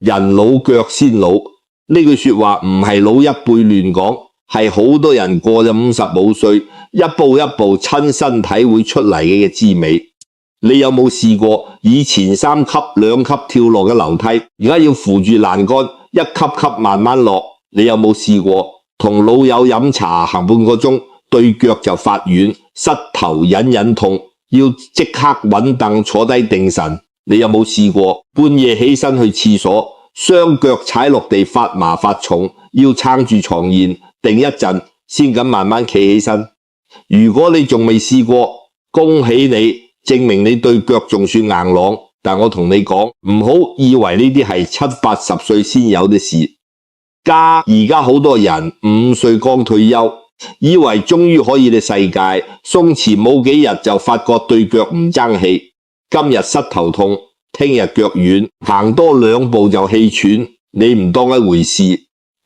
人老腳先老，呢句說話唔係老一輩亂講，係好多人過咗55歲，一步一步親身體會出嚟嘅滋味。你有冇試過以前3級2級跳落嘅樓梯，而家要扶住欄杆一級級慢慢落？你有冇試過同老友飲茶行半個鐘，對腳就發軟，膝頭隱隱痛，要即刻揾凳坐低定神？你有冇試過半夜起身去廁所，雙腳踩落地發麻發重，要撐住床沿定一陣先敢慢慢企起身？如果你仲未試過，恭喜你，證明你對腳仲算硬朗。但我同你講，唔好以為呢啲係70、80歲先有嘅事。而家好多人5歲剛退休，以為終於可以嘅世界，鬆弛冇幾日就發覺對腳唔爭氣。今日膝頭痛，聽日腳軟，行多2步就氣喘。你唔當一回事，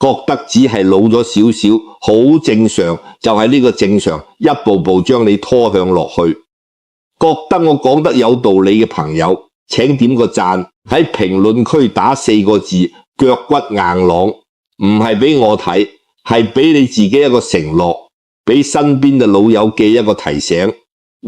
覺得只係老咗少少，好正常。就係呢個正常，一步步將你拖向落去。覺得我講得有道理嘅朋友，請點個讚，喺評論區打4個字：腳骨硬朗。唔係俾我睇，係俾你自己一個承諾，俾身邊嘅老友記一個提醒，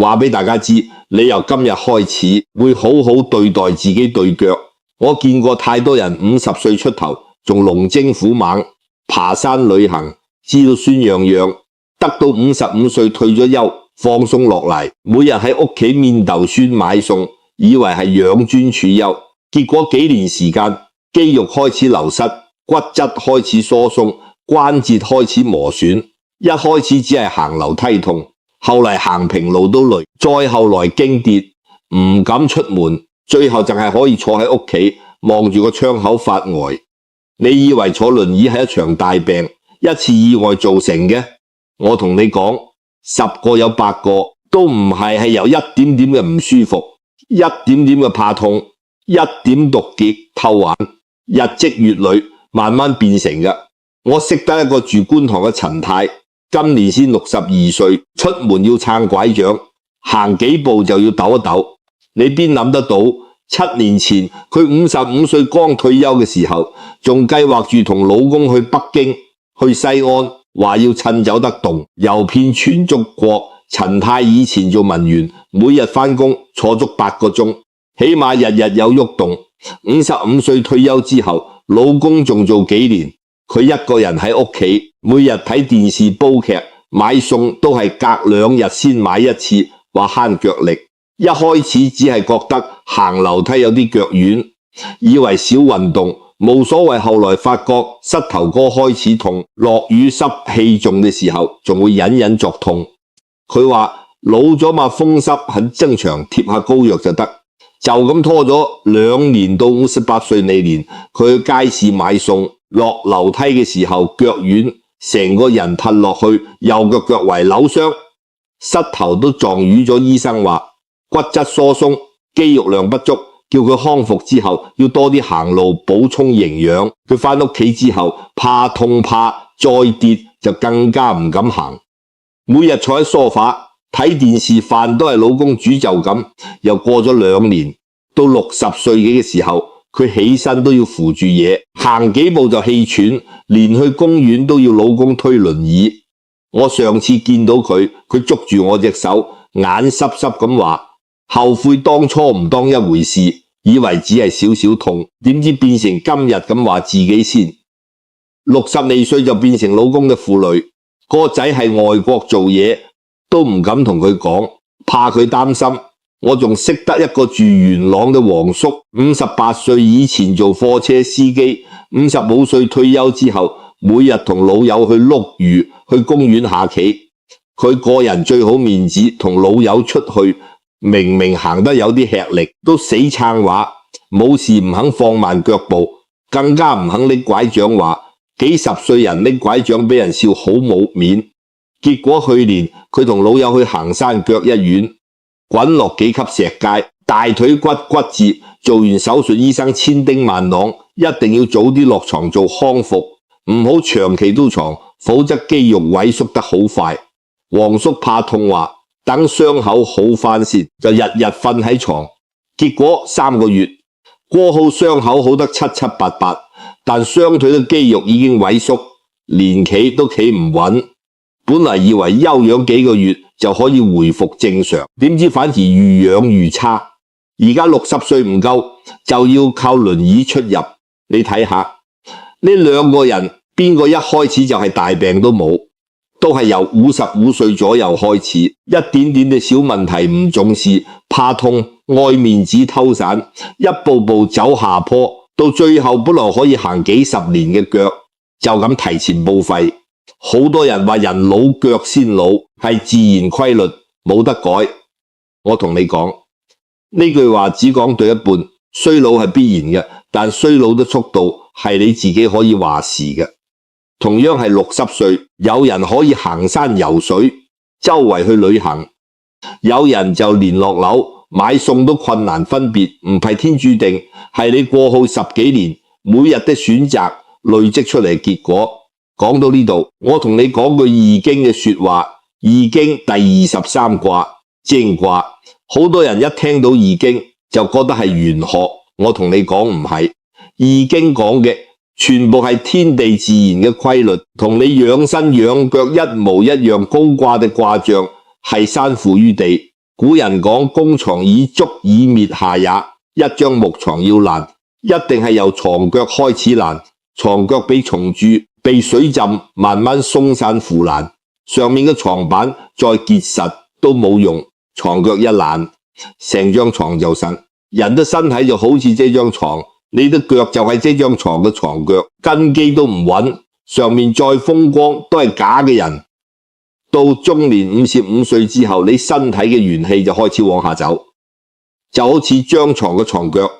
話俾大家知，你由今日開始會好好對待自己對腳。我見過太多人50歲出頭仲龍精虎猛，爬山旅行，知道孫樣樣，得到55歲退咗休，放鬆落嚟，每日喺屋企面豆酸買餸，以為係養尊處優，結果幾年時間，肌肉開始流失，骨質開始疏鬆，關節開始磨損，一開始只係行樓梯痛，後嚟行平路都累，再後來驚跌，唔敢出門，最後淨係可以坐喺屋企望住個窗口發呆。你以為坐輪椅係一場大病，一次意外造成嘅？我同你講，10個有8個都唔係由一點點嘅唔舒服，一點點嘅怕痛，一點毒結偷玩，日積月累慢慢變成嘅。我識得一個住觀塘嘅陳太，今年先62歲，出門要撐拐杖，行幾步就要抖一抖。你邊諗得到7年前佢55歲剛退休嘅時候，仲計劃住同老公去北京、去西安，話要趁走得動，遊遍全中國。陳太以前做文員，每日返工坐足8個鐘，起碼日日有喐動。55歲退休之後，老公仲做幾年，佢一個人喺屋企，每日睇電視煲劇，買餸都係隔2日先買一次，話慳腳力。一開始只係覺得行樓梯有啲腳軟，以為少運動冇所謂，後來發覺膝頭哥開始痛，落雨濕氣重嘅時候仲會隱隱作痛。佢話老咗嘛，風濕很正常，貼下膏藥就得。就咁拖咗2年到58歲那年，佢去街市買餸，落樓梯嘅時候腳軟，成個人褪落去，右腳踝扭傷，膝頭都撞瘀咗。醫生話骨質疏鬆，肌肉量不足，叫佢康復之後要多啲行路，補充營養。佢返屋企之後怕痛怕再跌，就更加唔敢行。每日坐喺梳化睇電視，飯都係老公煮就咁。又過咗2年，到60歲嘅時候，佢起身都要扶住嘢，行幾步就氣喘，連去公園都要老公推輪椅。我上次見到佢捉住我隻手，眼濕濕咁話後悔當初唔當一回事，以為只係少少痛，點知變成今日咁話自己先。62歲就變成老公嘅負累。個仔係外國做嘢，都唔敢同佢講，怕佢擔心。我仲識得一個住元朗嘅黃叔，58歲以前做貨車司機，55歲退休之後，每日同老友去碌魚，去公園下棋。佢個人最好面子，同老友出去，明明行得有啲吃力，都死撐話冇事，唔肯放慢腳步，更加唔肯拎拐杖，話幾十歲人拎拐杖俾人笑好冇面。結果去年佢同老友去行山，腳一軟，滾落幾級石階，大腿骨折，做完手術醫生千叮萬囑，一定要早啲落床做康復，唔好長期都床，否則肌肉萎縮得好快。黃叔怕痛話等傷口好返先，就日日瞓喺床。結果3個月過後傷口好得七七八八，但雙腿嘅肌肉已經萎縮，連企都企唔穩。本嚟以為休養幾個月就可以回復正常，點知反而愈養愈差。而家60歲唔夠就要靠輪椅出入。你睇下呢兩個人邊個一開始就係大病都冇，都係由55歲左右開始，一點點嘅小問題唔重視，怕痛愛面子偷散，一步步走下坡，到最後本來可以行幾十年嘅腳就咁提前報廢。好多人話人老腳先老，係自然規律，冇得改。我同你講呢句話只講對一半，衰老係必然嘅，但衰老的速度係你自己可以話事嘅。同樣係60歲，有人可以行山游水，周圍去旅行，有人就連落樓買餸都困難分別，唔係天注定，係你過去10幾年每日的選擇累積出嚟嘅結果。講到呢度，我同你講句易經嘅說話，易經第23卦精卦，好多人一聽到易經就覺得係玄學，我同你講唔係，易經講嘅全部係天地自然嘅規律，同你養生養腳一模一樣。高卦嘅卦象係山附於地，古人講公床以足以滅下也，一張木床要爛，一定係由床腳開始爛，床腳被蟲蛀被水浸，慢慢鬆散腐爛，上面嘅床板再結實都冇用，床腳一爛，成張床就散。人的身體就好似這張床，你的腳就係這張床嘅床腳，根基都唔穩，上面再風光都係假嘅人。到中年55歲之後，你身體嘅元氣就開始往下走，就好似張床嘅床腳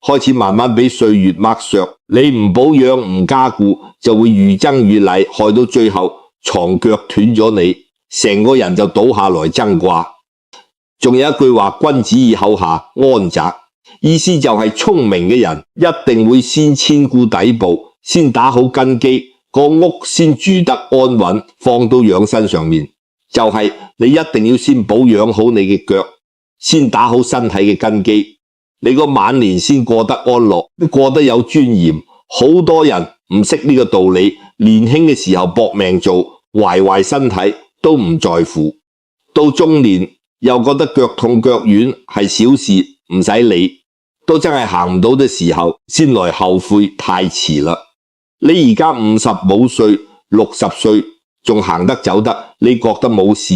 開始慢慢俾歲月剝削，你唔保養唔加固，就會愈增愈厲，害到最後床腳斷咗你，成個人就倒下來增卦。仲有一句話，君子以厚下，安宅，意思就係聰明嘅人一定會先堅固底部，先打好根基，個屋先住得安穩，放到養生上面，就係你一定要先保養好你嘅腳，先打好身體嘅根基，你個晚年先過得安樂，過得有尊嚴。好多人唔識呢個道理，年輕嘅時候搏命做，壞身體都唔在乎，到中年又覺得腳痛腳軟係小事，唔使理，都真係行唔到嘅時候先來後悔，太遲啦。你而家50冇歲，60歲仲行得走得，你覺得冇事，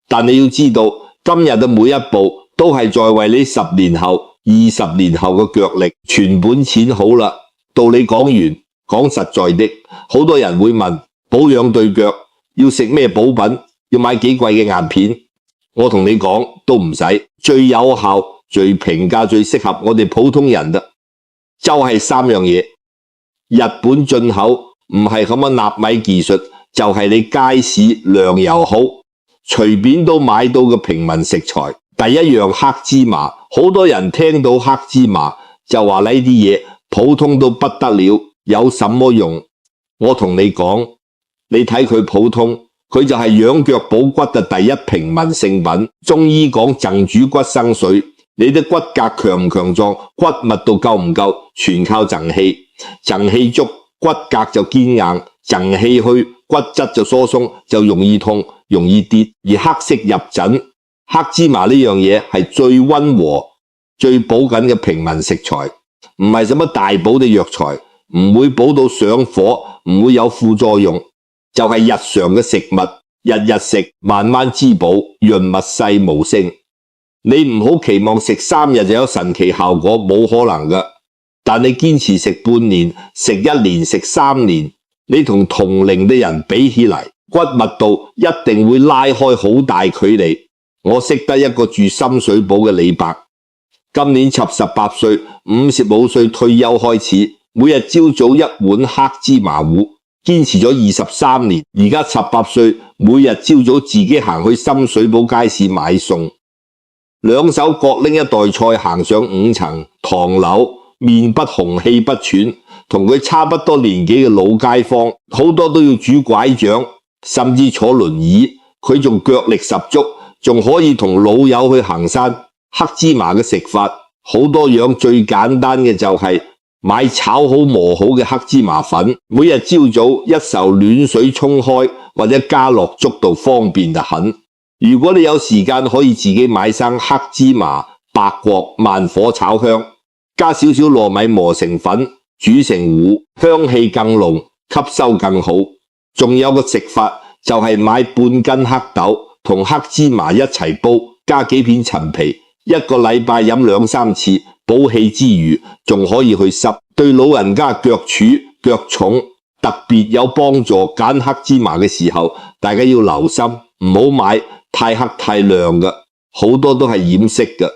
但你要知道今日嘅每一步都係在為你10年後20年後嘅腳力存本錢好啦。道理講完，講實在的，好多人會問保養對腳要食咩補品，要買幾貴嘅硬片。我同你講都唔使，最有效最平價最適合我哋普通人嘅就係3樣嘢。日本進口唔係咁嘅納米技術，就係你街市糧油好隨便都買到嘅平民食材。第一樣黑芝麻，好多人聽到黑芝麻就話呢啲嘢普通到不得了，有什麼用？我同你講，你睇佢普通，佢就係養腳補骨嘅第一平民聖品。中醫講贈主骨生髓，你的骨骼強唔強壯，骨密度夠唔夠，全靠贈氣。贈氣足，骨骼就堅硬；贈氣虛，骨質就疏鬆，就容易痛，容易跌。而黑色入枕，黑芝麻呢樣嘢係最溫和、最補緊嘅平民食材，唔係什麼大補嘅藥材，唔會補到上火，唔會有副作用，就係日常嘅食物，日日食，慢慢滋補，潤物細無聲。你唔好期望食3日就有神奇效果，冇可能㗎。但你堅持食半年、食1年、食3年，你同齡嘅人比起嚟，骨密度一定會拉開好大距離。我識得一個住深水埗嘅李伯，今年18歲，55歲退休開始，每日朝早1碗黑芝麻糊，堅持咗23年。而家18歲，每日朝早自己行去深水埗街市買餸，兩手各拎一袋菜，行上5層唐樓。面不紅氣不喘，同佢差不多年紀嘅老街坊，好多都要拄拐杖，甚至坐輪椅。佢仲腳力十足，仲可以同老友去行山。黑芝麻嘅食法好多樣最簡單嘅就係買炒好磨好嘅黑芝麻粉，每日朝早一勺暖水沖開，或者加落粥度，方便就很。如果你有時間，可以自己買生黑芝麻白鑊慢火炒香，加少少糯米磨成粉，煮成糊，香氣更濃，吸收更好。仲有個食法就係買半斤黑豆同黑芝麻一齊煲，加幾片陳皮，一個禮拜飲2-3次，補氣之餘仲可以去濕，對老人家腳柱腳重特別有幫助。揀黑芝麻嘅時候，大家要留心，唔好買太黑太亮嘅，好多都係染色嘅。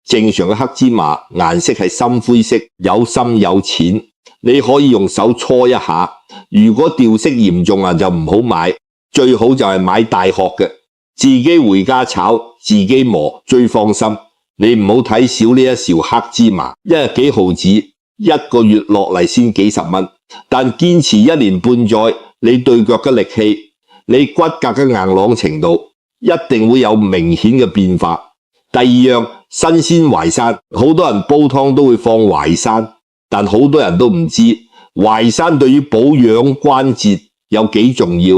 正常嘅黑芝麻顏色係深灰色，有深有淺，你可以用手搓一下。如果掉色嚴重啊，就唔好買，最好就係買大殼嘅，自己回家炒，自己磨最放心。你唔好睇少呢一勺黑芝麻，一日幾毫子，一個月落嚟先幾十蚊，但堅持1年半載，你對腳嘅力氣，你骨骼嘅硬朗程度，一定會有明顯嘅變化。第二樣，新鮮淮山，好多人煲湯都會放淮山，但好多人都唔知淮山對於保養關節有幾重要。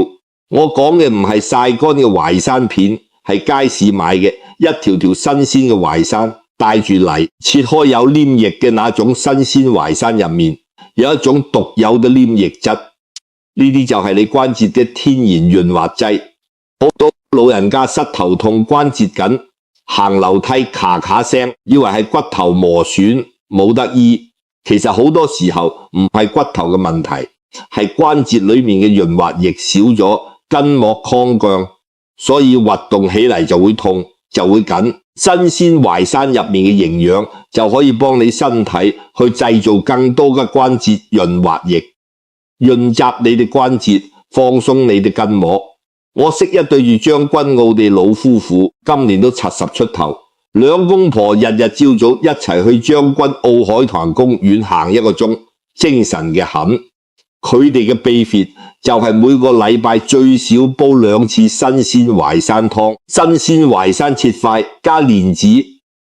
我講嘅唔係曬乾嘅淮山片，係街市買嘅一條條新鮮嘅淮山，帶住泥切開有黏液嘅那種新鮮淮山，入面有一種獨有嘅黏液質，呢啲就係你關節嘅天然潤滑劑。好多老人家膝頭痛關節緊，行樓梯咔咔聲，以為係骨頭磨損冇得醫，其實好多時候唔係骨頭嘅問題，係關節裏面嘅潤滑液少咗，筋膜亢降，所以活動起嚟就會痛，就會緊。新鮮淮山入面嘅營養就可以幫你身體去製造更多嘅關節潤滑液，潤澤你哋關節，放鬆你哋筋膜。我識一對住將軍澳嘅老夫婦，今年都70出頭，兩公婆日日朝早一齊去將軍澳海棠公園行1個鐘，精神嘅很。佢哋嘅秘訣就係每個禮拜最少煲2次新鮮淮山湯，新鮮淮山切塊，加蓮子、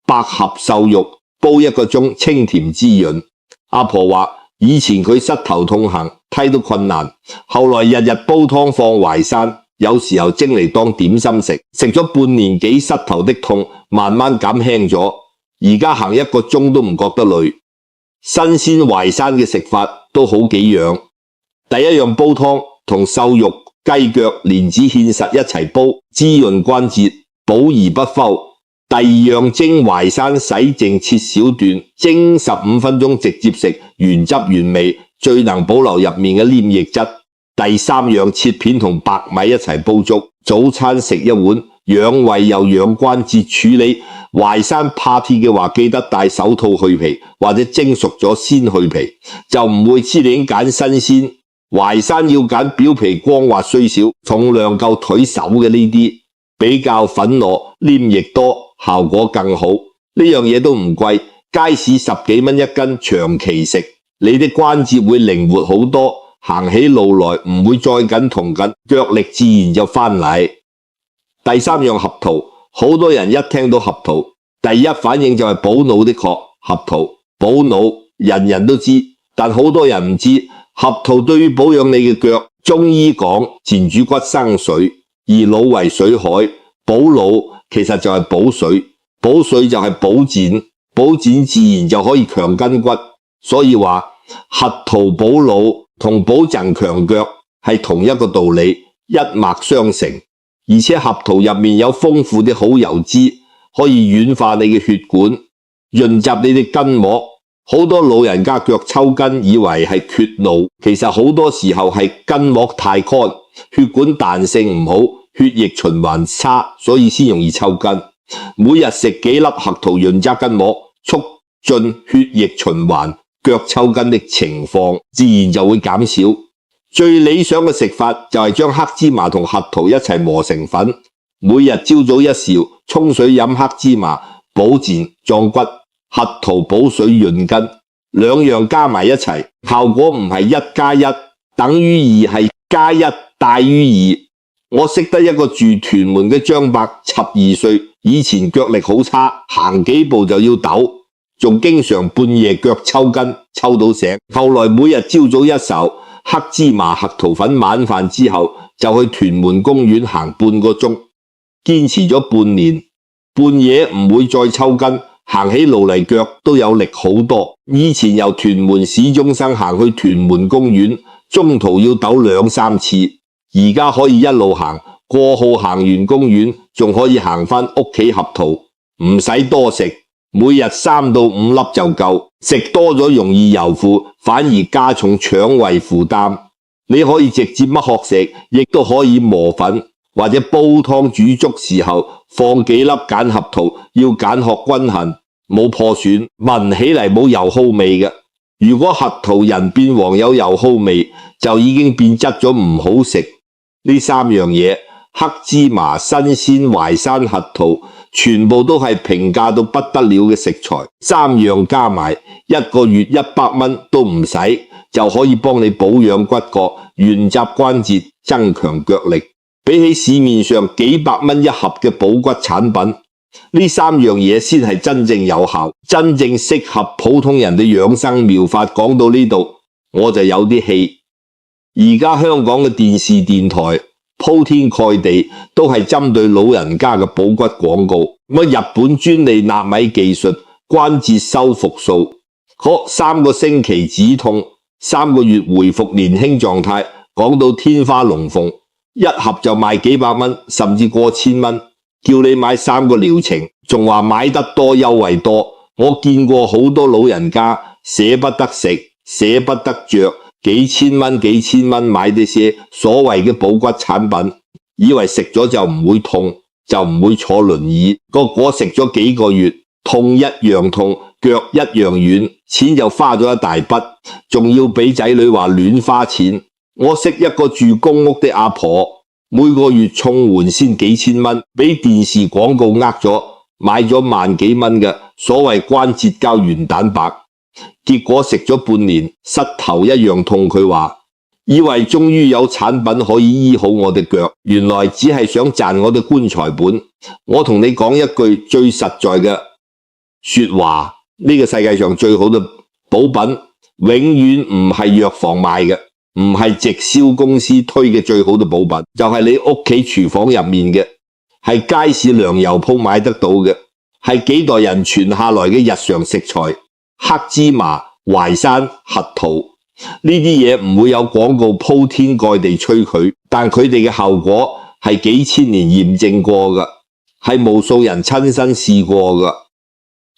百合、瘦肉，煲1個鐘，清甜滋潤。阿婆話以前佢膝頭痛行梯都困難，後來日日煲湯放淮山，有時候蒸嚟當點心食，食咗半年幾，膝頭的痛慢慢減輕咗，而家行1個鐘都唔覺得累。新鮮淮山嘅食法都好幾樣，第一樣煲湯，同瘦肉、雞腳、蓮子芡實一齊煲，滋潤關節，補而不齙。第二樣蒸淮山，洗淨切小段，蒸15分鐘直接食，原汁原味，最能保留入面嘅黏液質。第三樣切片同白米一齊煲粥，早餐食1碗，養胃又養關節。處理淮山怕鐵嘅話，記得戴手套去皮，或者蒸熟咗先去皮，就唔會黐鏈揀新鮮。淮山要揀表皮光滑雖小，重量夠腿手嘅呢啲，比較粉糯黏液多，效果更好。呢樣嘢都唔貴，街市10幾蚊1斤，長期食，你的關節會靈活好多，行起路來唔會再緊同緊，腳力自然就返嚟。第三樣合桃，好多人一聽到合桃，第一反應就係補腦的確，合桃補腦人人都知，但好多人唔知。合桃對於保養你嘅腳，中醫講前主骨生水，而腦為水海，補腦其實就係補水，補水就係補剪，補剪自然就可以強筋骨。所以話合桃補腦同補贈強腳係同一個道理，一脈相承。而且合桃入面有豐富的好油脂，可以軟化你嘅血管，潤澤你嘅筋膜。好多老人家腳抽筋，以為係缺腦，其實好多時候係筋膜太乾，血管彈性唔好，血液循環差，所以先容易抽筋。每日食幾粒核桃潤澤筋膜，促進血液循環，腳抽筋的情況自然就會減少。最理想嘅食法就係將黑芝麻同核桃一齊磨成粉，每日朝早1勺，沖水飲黑芝麻，保健壯骨。核桃補水潤筋，兩樣加埋一齊，效果唔係1+1等於2，係加1大於2。我識得一個住屯門嘅張伯，12歲，以前腳力好差，行幾步就要抖，仲經常半夜腳抽筋，抽到醒。後來每日朝早一勺黑芝麻核桃粉，晚飯之後就去屯門公園行半個鐘，堅持咗半年，半夜唔會再抽筋，行起路嚟腳都有力好多。以前由屯門市中心行去屯門公園，中途要抖2、3次，而家可以一路行，過號行完公園，仲可以行返屋企合桃，唔使多食，每日3到5粒就夠。食多咗容易油腐，反而加重腸胃負擔。你可以直接剝殼食，亦都可以磨粉，或者煲湯煮粥時候放幾粒鹼合桃，要鹼殼均衡，冇破損，聞起嚟冇油耗味嘅。如果核桃仁變黃有油耗味，就已經變質咗，唔好食。呢3樣嘢，黑芝麻、新鮮淮山核桃，全部都係平價到不得了嘅食材。3樣加埋1個月100蚊都唔使，就可以幫你保養骨骼、圓習關節、增強腳力。比起市面上幾百蚊一盒嘅補骨產品，呢3樣嘢先係真正有效、真正適合普通人嘅養生妙法。講到呢度，我就有啲氣。而家香港嘅電視電台鋪天蓋地都係針對老人家嘅補骨廣告，日本專利納米技術關節修復素，3個星期止痛，3個月回復年輕狀態，講到天花龍鳳，一盒就賣幾百蚊，甚至過千蚊，叫你買3個療程，仲話買得多優惠多。我見過好多老人家捨不得食，捨不得着，幾千蚊買啲些所謂嘅補骨產品，以為食咗就唔會痛，就唔會坐輪椅。結果食咗幾個月，痛一樣痛，腳一樣軟，錢就花咗一大筆，仲要俾仔女話亂花錢。我識一個住公屋的阿婆，每個月綜援先幾千蚊，俾電視廣告呃咗，買咗萬幾蚊嘅所謂關節膠原蛋白，結果食咗半年，膝頭一樣痛。佢話以為終於有產品可以醫好我的腳，原來只係想賺我的棺材本。我同你講一句最實在嘅說話，呢個世界上最好嘅補品永遠唔係藥房賣嘅，唔係直銷公司推嘅最好嘅補品，就係你屋企廚房入面嘅，係街市糧油鋪買得到嘅，係幾代人傳下來嘅日常食材。黑芝麻、淮山、核桃呢啲嘢唔會有廣告鋪天蓋地吹佢，但佢哋嘅效果係幾千年驗證過嘅，係無數人親身試過嘅。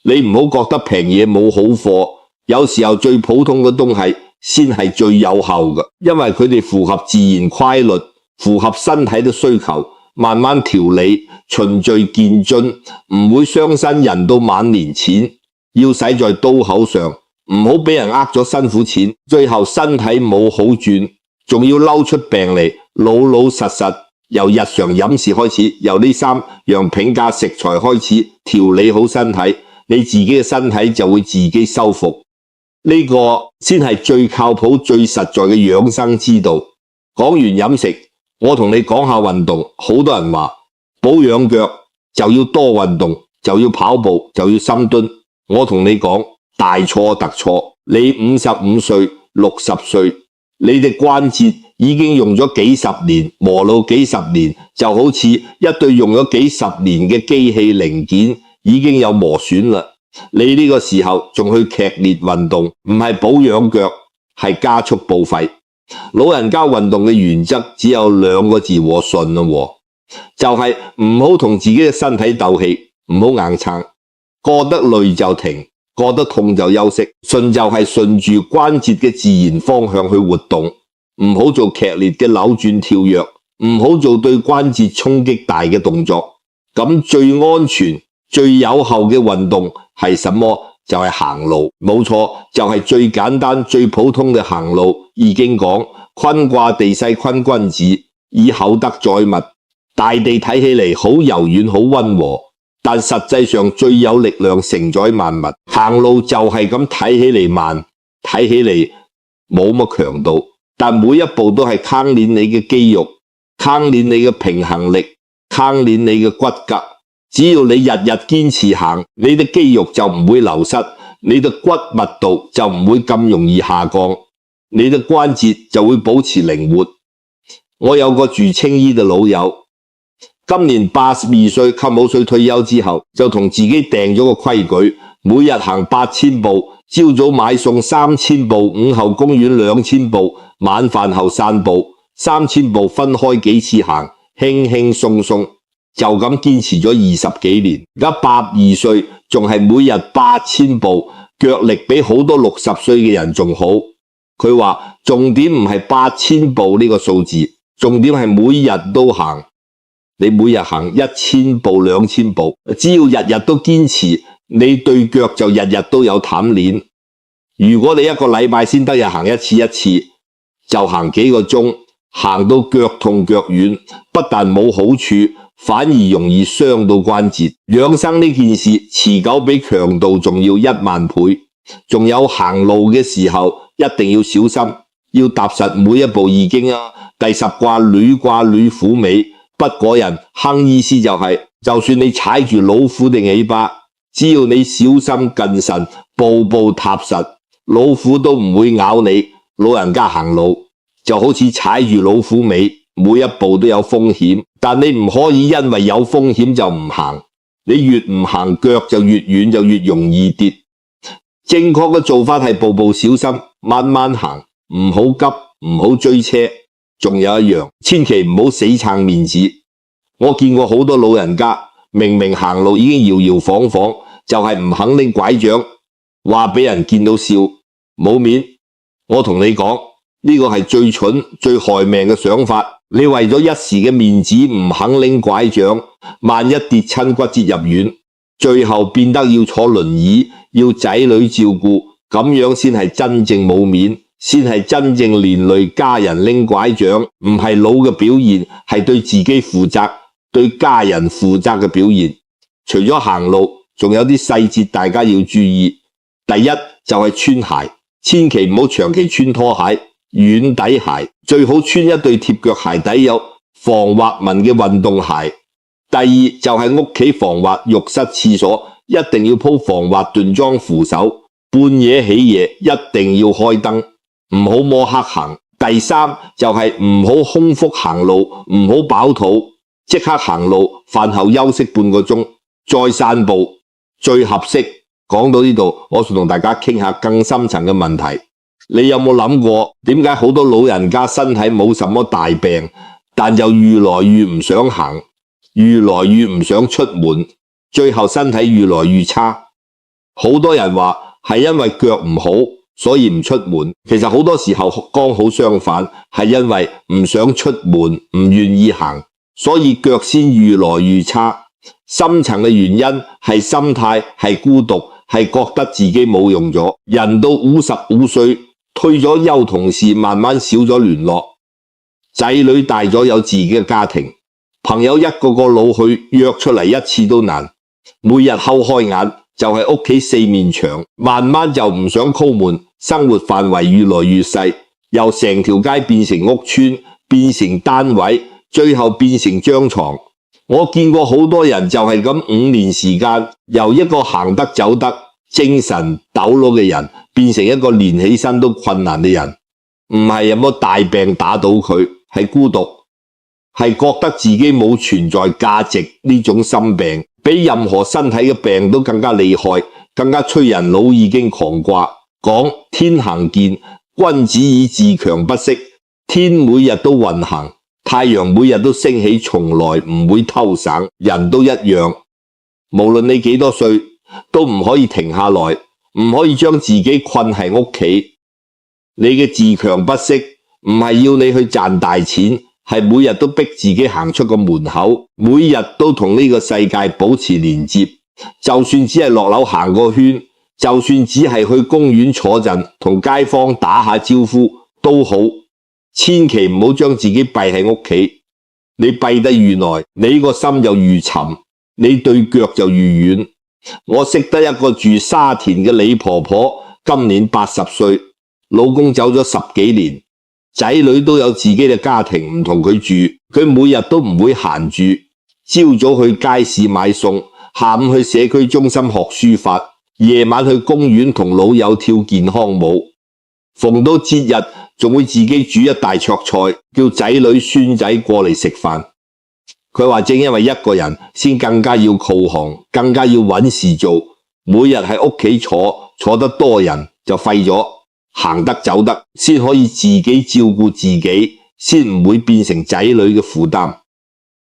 你唔好覺得平嘢冇好貨，有時候最普通嘅東西先係最有效嘅，因為佢哋符合自然規律，符合身體嘅需求，慢慢調理，循序漸進，唔會傷身。人到晚年，錢要使在刀口上，唔好俾人呃咗辛苦錢，最後身體冇好轉，仲要嬲出病嚟。老老實實由日常飲食開始，由呢3樣平價食材開始調理好身體，你自己嘅身體就會自己修復。呢個先係最靠譜、最實在嘅養生之道。講完飲食，我同你講下運動。好多人話保養腳就要多運動，就要跑步，就要深蹲。我同你講，大錯特錯。你55歲、60歲，你哋關節已經用咗幾十年，磨路幾十年，就好似一對用咗幾十年嘅機器零件已經有磨損啦。你呢個時候仲去劇烈運動，唔係保養腳，係加速報廢。老人家運動嘅原則只有2個字和順咯，就係唔好同自己嘅身體鬥氣，唔好硬撐，過得累就停，過得痛就休息。順就係順住關節嘅自然方向去活動，唔好做劇烈嘅扭轉跳躍，唔好做對關節衝擊大嘅動作。咁最安全、最有效嘅運動係什麼？就係行路。冇錯，就係最簡單、最普通嘅行路。已經講坤卦地勢坤君子，以厚德載物。大地睇起嚟好柔軟、好溫和，但實際上最有力量承載萬物。行路就係咁，睇起嚟慢，睇起嚟冇乜強度，但每一步都係鍛鍊你嘅肌肉，鍛鍊你嘅平衡力，鍛鍊你嘅骨骼。只要你日日堅持行，你的肌肉就唔會流失，你嘅骨密度就唔會咁容易下降，你嘅關節就會保持靈活。我有個住青衣嘅老友，今年82歲，扣冇稅退休之後，就同自己訂咗個規矩，每日行8000步，朝早買餸3000步，午後公園2000步，晚飯後散步3000步，分開幾次行，輕輕鬆鬆，就咁堅持咗20幾年。而家82歲，仲係每日8000步，腳力比好多60歲嘅人仲好。佢話重點唔係8000步呢個數字，重點係每日都行。你每日行1000步、2000步，只要日日都堅持，你對腳就日日都有鍛鍊。如果你一個禮拜先得日行一次，就行幾個鐘，行到腳痛腳軟，不但冇好處，反而容易傷到關節。養生呢件事持久比強度仲要10000倍。仲有行路嘅時候一定要小心，要踏實每一步易經啊。第10卦履卦履虎尾，不果人亨意思就係，就算你踩住老虎嘅尾巴，只要你小心謹慎，步步踏實，老虎都唔會咬你。老人家行路就好似踩住老虎尾，每一步都有風險，但你唔可以因為有風險就唔行，你越唔行，腳就越軟，就越容易跌。正確嘅做法係步步小心，慢慢行，唔好急，唔好追車。仲有一樣，千祈唔好死撐面子。我見過好多老人家明明行路已經搖搖晃晃，就係唔肯拎拐杖，話俾人見到笑，冇面。我同你講，呢個係最蠢最害命嘅想法。你為咗一時嘅面子唔肯拎拐杖，萬一跌親骨折入院，最後變得要坐輪椅，要仔女照顧，咁樣先係真正冇面，先係真正連累家人拎拐杖，唔係老嘅表現，係對自己負責，對家人負責嘅表現。除咗行路，仲有啲細節大家要注意。第一就係穿鞋，千祈唔好長期穿拖鞋、軟底鞋，最好穿一對貼腳鞋底有防滑紋嘅運動鞋。第二就係屋企防滑，浴室廁所一定要鋪防滑鍛裝扶手，半夜起夜一定要開燈，唔好摸黑行。第三就係唔好空腹行路，唔好飽肚，即刻行路，飯後休息半個鐘，再散步最合適。講到呢度，我想同大家傾下更深層嘅問題。你有冇諗過，點解好多老人家身體冇什麼大病，但就越來越唔想行，越來越唔想出門，最後身體越來越差？好多人話係因為腳唔好，所以唔出門。其實好多時候剛好相反，係因為唔想出門，唔願意行，所以腳先越來越差。深層嘅原因係心態，係孤獨，係覺得自己冇用咗。人到55歲，退咗休，同事慢慢少咗聯絡，仔女大咗有自己嘅家庭，朋友一個個老去，約出嚟一次都難。每日摳開眼就係屋企四面牆，慢慢就唔想摳門，生活範圍越來越細，由成條街變成屋村，變成單位，最後變成張床。我見過好多人就係咁5年時間，由一個行得走得精神抖擼嘅人，變成一個連起身都困難嘅人。唔係有乜大病打倒佢，係孤獨，係覺得自己冇存在價值。呢種心病比任何身體嘅病都更加厲害，更加催人腦已經狂掛。講天行健，君子以自強不息。天每日都運行，太陽每日都升起，從來唔會偷省。人都一樣，無論你幾多歲，都唔可以停下來，唔可以將自己困喺屋企。你嘅自強不息唔係要你去賺大錢，係每日都逼自己行出個門口，每日都同呢個世界保持連接。就算只係落樓行個圈，就算只係去公園坐陣，同街坊打下招呼都好。千祈唔好將自己閉喺屋企，你閉得越耐，你個心就越沉，你對腳就越軟。我識得一個住沙田嘅李婆婆，今年80歲，老公走咗10幾年，仔女都有自己嘅家庭，唔同佢住，佢每日都唔會閒住，朝早去街市買餸，下午去社區中心學書法，夜晚去公園同老友跳健康舞，逢到節日仲會自己煮一大桌菜，叫仔女孫仔過嚟食飯。佢話正因為一個人先更加要靠行，更加要揾事做，每日喺屋企坐得多人就廢咗，行得走得先可以自己照顧自己，先唔會變成仔女嘅負擔。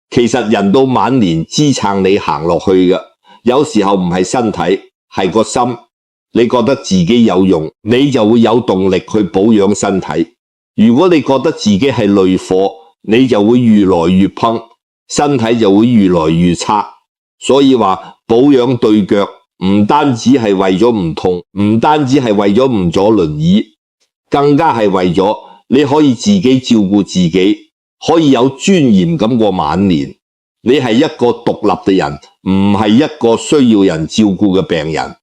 其實人到晚年支撐你行落去嘅，有時候唔係身體，係個心。你覺得自己有用，你就會有動力去保養身體。如果你覺得自己係累貨，你就會越來越烹，身體就會越來越差。所以話保養對腳唔單止係為咗唔痛，唔單止係為咗唔坐輪椅，更加係為咗你可以自己照顧自己，可以有尊嚴咁過晚年。你係一個獨立嘅人，唔係一個需要人照顧嘅病人。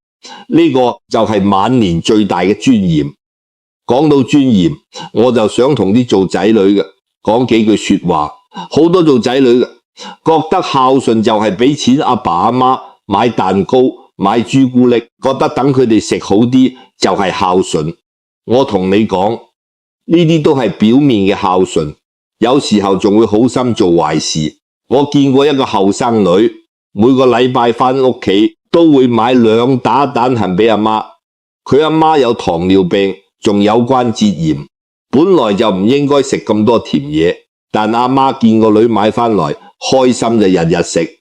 呢個就係晚年最大嘅尊嚴。講到尊嚴，我就想同啲做仔女嘅講幾句說話。好多做仔女嘅覺得孝順就係俾錢阿爸阿媽買蛋糕買朱古力，覺得等佢哋食好啲就係孝順。我同你講，呢啲都係表面嘅孝順，有時候仲會好心做壞事。我見過一個後生女，每個禮拜返屋企都會買2打蛋衡俾阿媽。佢阿媽有糖尿病，仲有關節炎，本來就唔應該食咁多甜嘢，但阿媽見個女買返來，開心就日日食。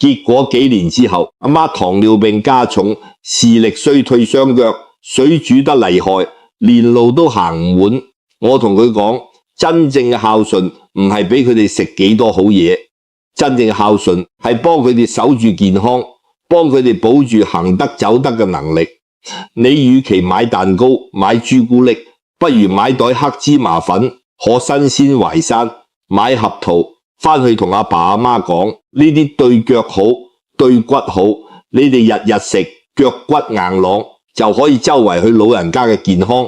結果幾年之後，阿媽糖尿病加重，視力衰退，雙腳水煮得厲害，連路都行唔穩。我同佢講，真正嘅孝順唔係俾佢哋食幾多好嘢，真正嘅孝順係幫佢哋守住健康，幫佢哋保住行得走得嘅能力。你與其買蛋糕買朱古力，不如買袋黑芝麻粉，可新鮮淮山，買合桃返去同阿爸阿媽講，呢啲對腳好對骨好，你哋日日食，腳骨硬朗，就可以周圍去老人家嘅健康，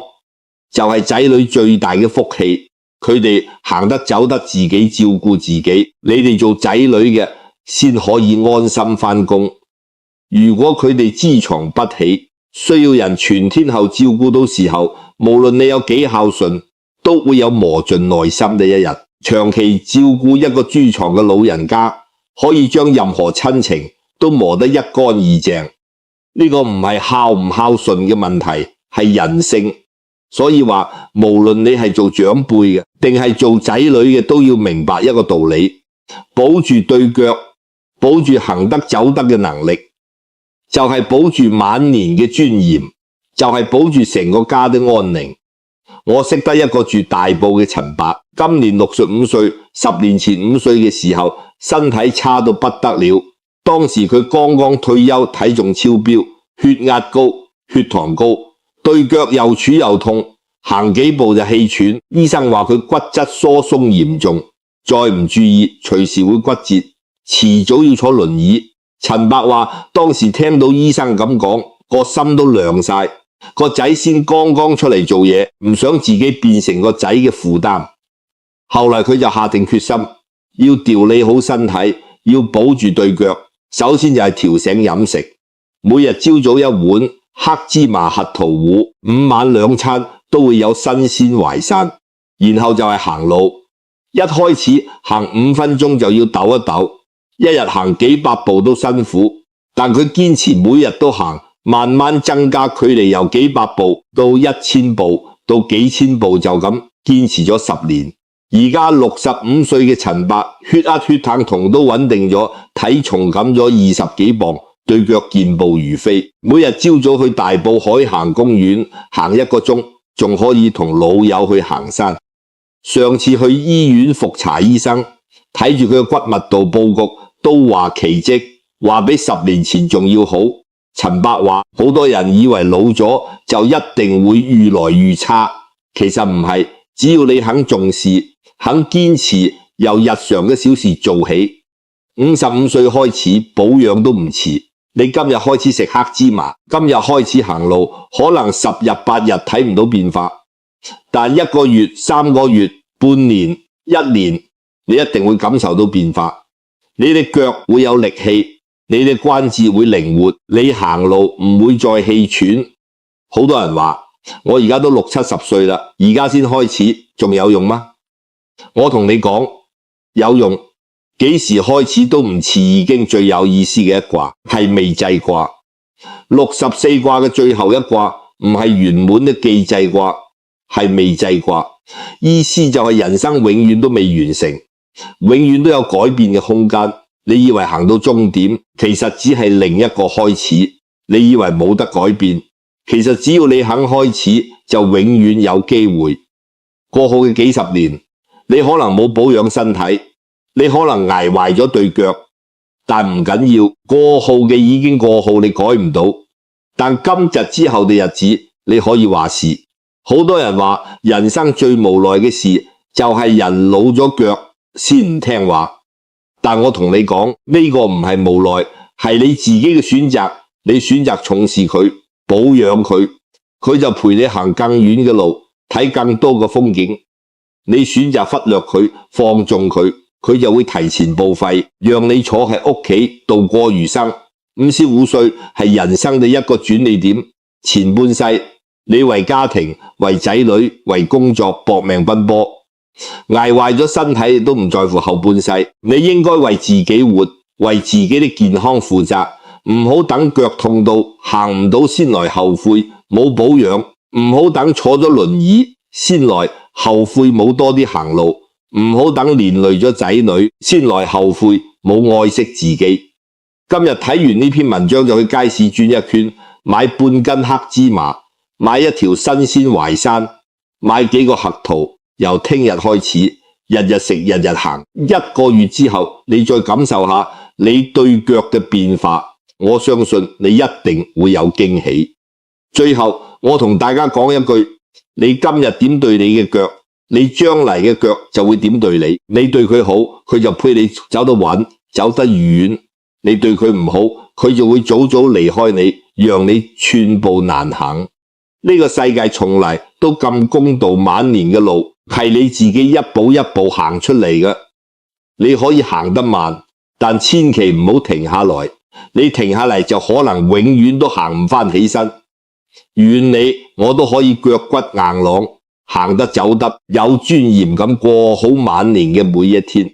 就係仔女最大嘅福氣。佢哋行得走得自己照顧自己，你哋做仔女嘅先可以安心返工。如果佢哋知床不起，需要人全天候照顧到時候，無論你有幾孝順，都會有磨盡內心嘅一日。長期照顧一個豬床嘅老人家，可以將任何親情都磨得一乾二淨。呢個唔係孝唔孝順嘅問題，係人性。所以話，無論你係做長輩嘅，定係做仔女嘅，都要明白一個道理：保住對腳，保住行得走得嘅能力，就係保住晚年嘅尊嚴，就係保住成個家的安寧。我識得一個住大埔嘅陳伯，今年65歲，10年前5歲嘅時候，身體差到不得了。當時佢剛剛退休，體重超標，血壓高，血糖高，對腳又柱又痛，行幾步就氣喘。醫生話佢骨質疏鬆嚴重，再唔注意隨時會骨折，遲早要坐輪椅。陳伯話當時聽到醫生咁講，個心都涼晒。個仔先剛剛出嚟做嘢，唔想自己變成個仔嘅負擔。後來佢就下定決心，要調理好身體，要保住對腳。首先就係調醒飲食，每日朝早一碗黑芝麻核桃糊，5晚2餐都會有新鮮淮山。然後就係行路，一開始行5分鐘就要抖一抖，一日行幾百步都辛苦，但佢堅持每日都行，慢慢增加距離，由幾百步到1000步到幾千步，就咁堅持咗10年。而家65歲嘅陳伯，血壓血糖酮都穩定咗，體重減咗20幾磅，對腳健步如飛。每日朝早去大埔海行公園行1個鐘，仲可以同老友去行山。上次去醫院復查醫生，睇住佢嘅骨密度報告，都話奇蹟，話比10年前仲要好。陳伯話好多人以為老咗就一定會越來越差，其實唔係，只要你肯重視，肯堅持，由日常嘅小事做起，55歲開始保養都唔遲。你今日開始食黑芝麻，今日開始行路，可能10日8日睇唔到變化，但1個月、3個月、半年、1年，你一定會感受到變化。你哋腳會有力氣，你嘅關節會靈活，你行路唔會再氣喘。好多人話我而家都60、70歲啦，而家先開始，仲有用嗎？我同你講，有用，幾時開始都唔似已經最有意思嘅一卦，係未濟卦。64卦嘅最後一卦唔係圓滿的既濟卦，係未濟卦。意思就係人生永遠都未完成，永遠都有改變嘅空間。你以為行到終點，其實只係另一個開始。你以為冇得改變，其實只要你肯開始，就永遠有機會。過去嘅幾十年，你可能冇保養身體，你可能捱壞咗對腳，但唔緊要，過後嘅已經過後，你改唔到。但今日之後嘅日子，你可以話事。好多人話人生最無奈嘅事就係人老咗腳先唔聽話，但我同你講，呢個唔係無奈，係你自己嘅選擇。你選擇重視佢，保養佢，佢就陪你行更遠嘅路，睇更多嘅風景。你選擇忽略佢，放縱佢，佢就會提前報廢，讓你坐喺屋企度過餘生。55歲係人生嘅一個轉捩點，前半世你為家庭、為仔女、為工作搏命奔波，捱壞咗身體都唔在乎後半世。你應該為自己活，為自己的健康負責。唔好等腳痛到行唔到先來後悔冇保養，唔好等坐咗輪椅先來後悔冇多啲行路，唔好等連累咗仔女先來後悔冇愛惜自己。今日睇完呢篇文章就去街市轉一圈，買半斤黑芝麻，買一條新鮮淮山，買幾個核桃。由聽日開始，日日食，日日行，1個月之後，你再感受下你對腳嘅變化。我相信你一定會有驚喜。最後，我同大家講一句，你今日點對你嘅腳，你將來嘅腳就會點對你。你對佢好，佢就陪你走得穩，走得遠。你對佢唔好，佢就會早早離開你，讓你寸步難行。呢個世界從來都咁公道，晚年嘅路係你自己一步一步行出嚟嘅。你可以行得慢，但千祈唔好停下來。你停下嚟就可能永遠都行唔返起身。願你我都可以腳骨硬朗，行得走得有尊嚴咁過好晚年嘅每一天。